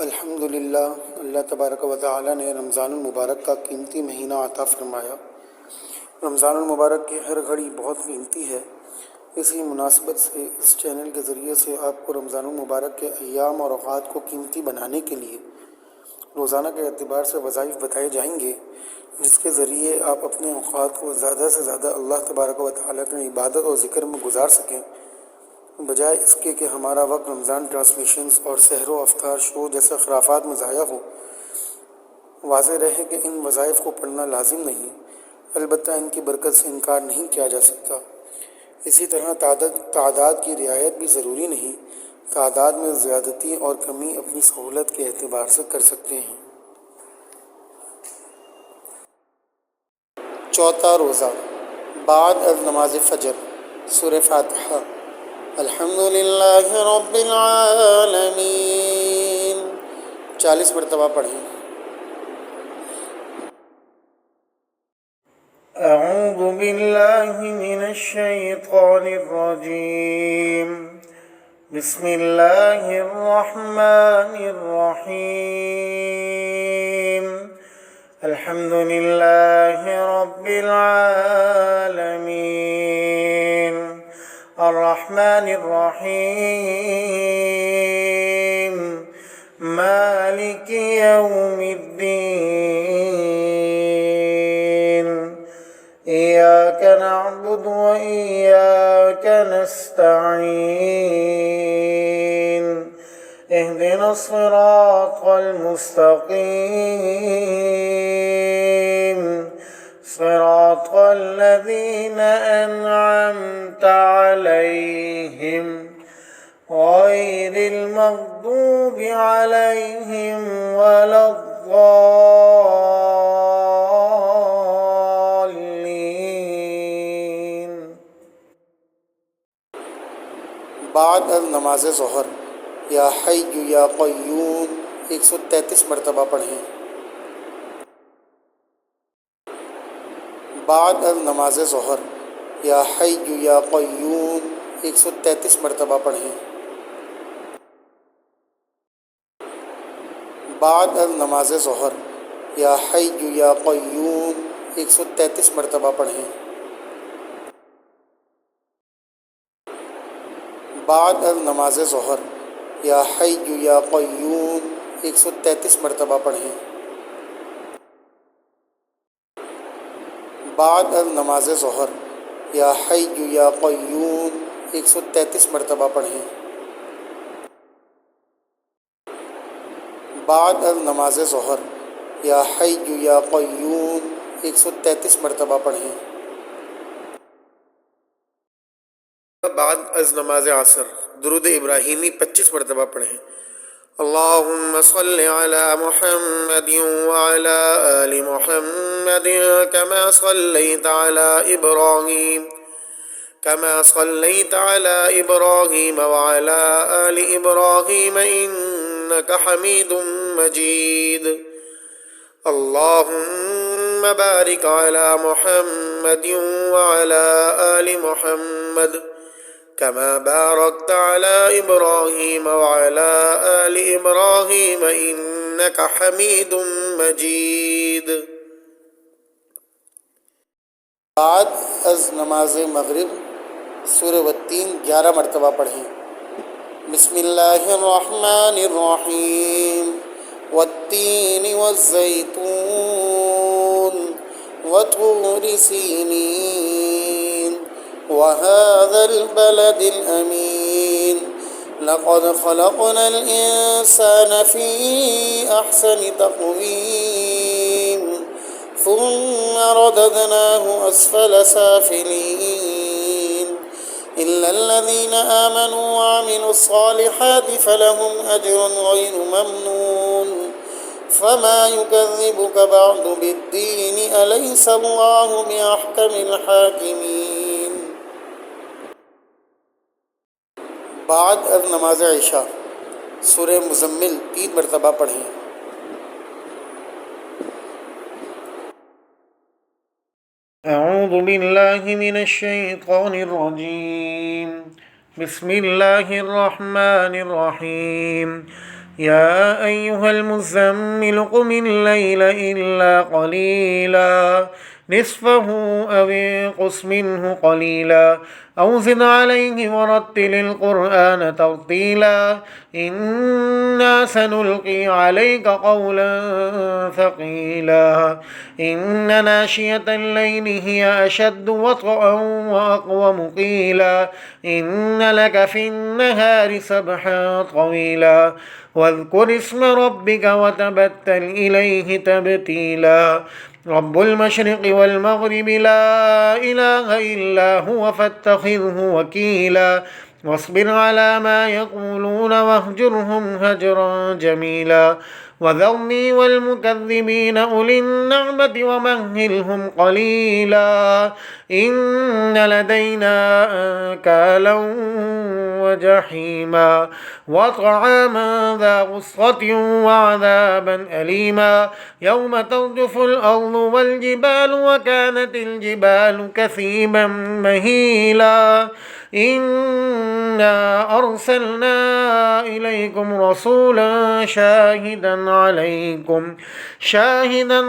الحمدللہ، اللہ تبارک و تعالی نے رمضان المبارک کا قیمتی مہینہ عطا فرمایا۔ رمضان المبارک کی ہر گھڑی بہت قیمتی ہے۔ اسی مناسبت سے اس چینل کے ذریعے سے آپ کو رمضان المبارک کے ایام اور اوقات کو قیمتی بنانے کے لیے روزانہ کے اعتبار سے وظائف بتائے جائیں گے، جس کے ذریعے آپ اپنے اوقات کو زیادہ سے زیادہ اللہ تبارک و تعالی کی عبادت اور ذکر میں گزار سکیں، بجائے اس کے کہ ہمارا وقت رمضان ٹرانسمیشنز اور سحر و افطار شو جیسے خرافات میں ضائع ہو۔ واضح رہے کہ ان وظائف کو پڑھنا لازم نہیں، البتہ ان کی برکت سے انکار نہیں کیا جا سکتا۔ اسی طرح تعداد کی رعایت بھی ضروری نہیں، تعداد میں زیادتی اور کمی اپنی سہولت کے اعتبار سے کر سکتے ہیں۔ چوتھا روزہ بعد از نماز فجر، سورہ فاتحہ۔ الحمدللہ رب العالمین 40 مرتبہ پڑھیں۔ اعوذ باللہ من الشیطان الرجیم، بسم اللہ الرحمن الرحیم، الحمدللہ رب العالمین، الرحمن الرحیم، مالک یوم الدین، إياك نعبد وإياك نستعين، اهدنا الصراط المستقيم، صراط الذين أنعمت عليهم غير المغضوب عليهم ولا الضالين۔ بعد از نماز ظہر یا حی یا قیوم 133 مرتبہ پڑھیں۔ بعد از نماز ظہر یا حی یا قیوم 133 مرتبہ پڑھیں۔ بعد از نماز ظہر یا حی یا قیوم 133 مرتبہ پڑھیں۔ بعد از نماز ظہر یا حی یا قیوم 133 مرتبہ پڑھیں۔ بعد از نماز ظہر یا حی یا قیوم 133 مرتبہ پڑھیں۔ بعد از نماز ظہر یا حی یا قیوم 133 مرتبہ پڑھیں۔ بعد از نماز عصر درود ابراہیمی 25 مرتبہ پڑھیں۔ اللہم صل علی محمد وعلی آل محمد كما صلیت علی ابراہیم وعلی آل ابراہیم انک حمید مجید۔ اللہم بارک علی محمد وعلی آل محمد كما باركت على إبراهيم وعلى آل إبراهيم إنك حميد مجيد۔ بعد از نماز مغرب سورہ والتین 11 مرتبہ پڑھیں۔ بسم اللہ الرحمن الرحیم، والتین والزیتون وطور سینین وهذا البلد الأمين لقد خلقنا الإنسان في أحسن تقويم ثم رددناه أسفل سافلين إلا الذين آمنوا وعملوا الصالحات فلهم أجر غير ممنون فما يكذبك بعد بالدين أليس الله بأحكم الحاكمين۔ بعد از نماز عشاء سورہ مزمل 3 مرتبہ پڑھیں۔ اعوذ باللہ من الشیطان الرجیم، بسم اللہ الرحمن الرحیم، يا أيها المزمل قم الليل إلا قليلا نصفه أو انقص منه قليلا أو زد عليه ورتل القرآن ترتيلا إنا سنلقي عليك قولا ثقيلا إن ناشية الليل هي أشد وطئا وأقوم قيلا إن لك في النهار سبحا طويلا واذكر اسم ربك وتبتل إليه تبتيلا رب المشرق والمغرب لا إله إلا هو فاتخذه وكيلا واصبر على ما يقولون واهجرهم هجرا جميلا وذرني والمكذبين أولي النعمة ومهلهم قليلا إن لدينا أنكالا وجحيما وطعاما ذا غصة وعذابا أليما يوم ترجف الأرض والجبال وكانت الجبال كثيبا مهيلا إنا أرسلنا إليكم رسولا شاهدا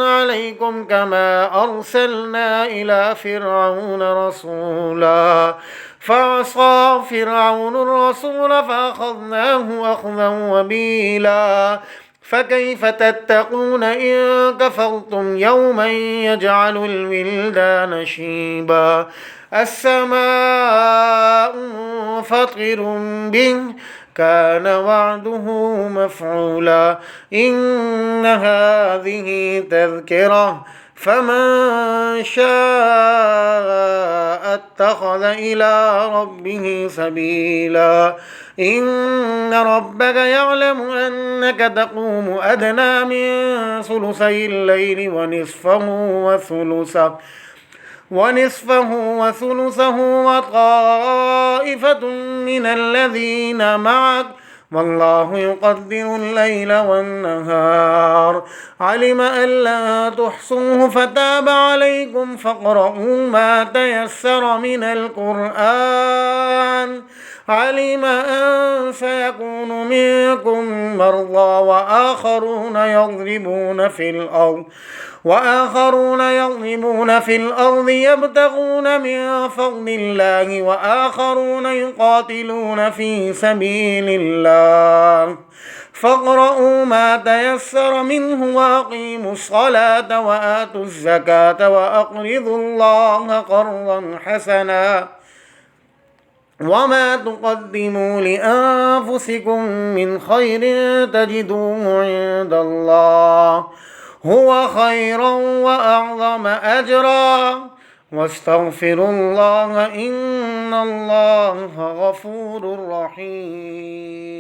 عليكم كما أرسلنا إلى فرعون رسولا فعصى فرعون الرسول فأخذناه أخذا وبيلا فكيف تتقون إن كفرتم يوما يجعل الولدان شيبا السماء منفطر به كان وعده مفعولا إن هذه تذكرة فمن شاء اتخذ إلى ربه سبيلا إن ربك يعلم أنك تقوم أدنى من ثلثي الليل ونصفه وثلثه وطائفة من الذين معك والله يقدر الليل والنهار علم أن لا تحصوه فتاب عليكم فاقرؤوا ما تيسر من القرآن علم أن سيكون منكم مرضى وآخرون يضربون في الأرض يبتغون من فضل الله وآخرون يقاتلون في سبيل الله فاقرؤوا ما تيسر منه وأقيموا الصلاة وآتوا الزكاة وأقرضوا الله قرضا حسنا وما تقدموا لأنفسكم من خير تجدوه عند الله هو خيرا وأعظم أجرا واستغفروا الله إن الله غفور رحيم.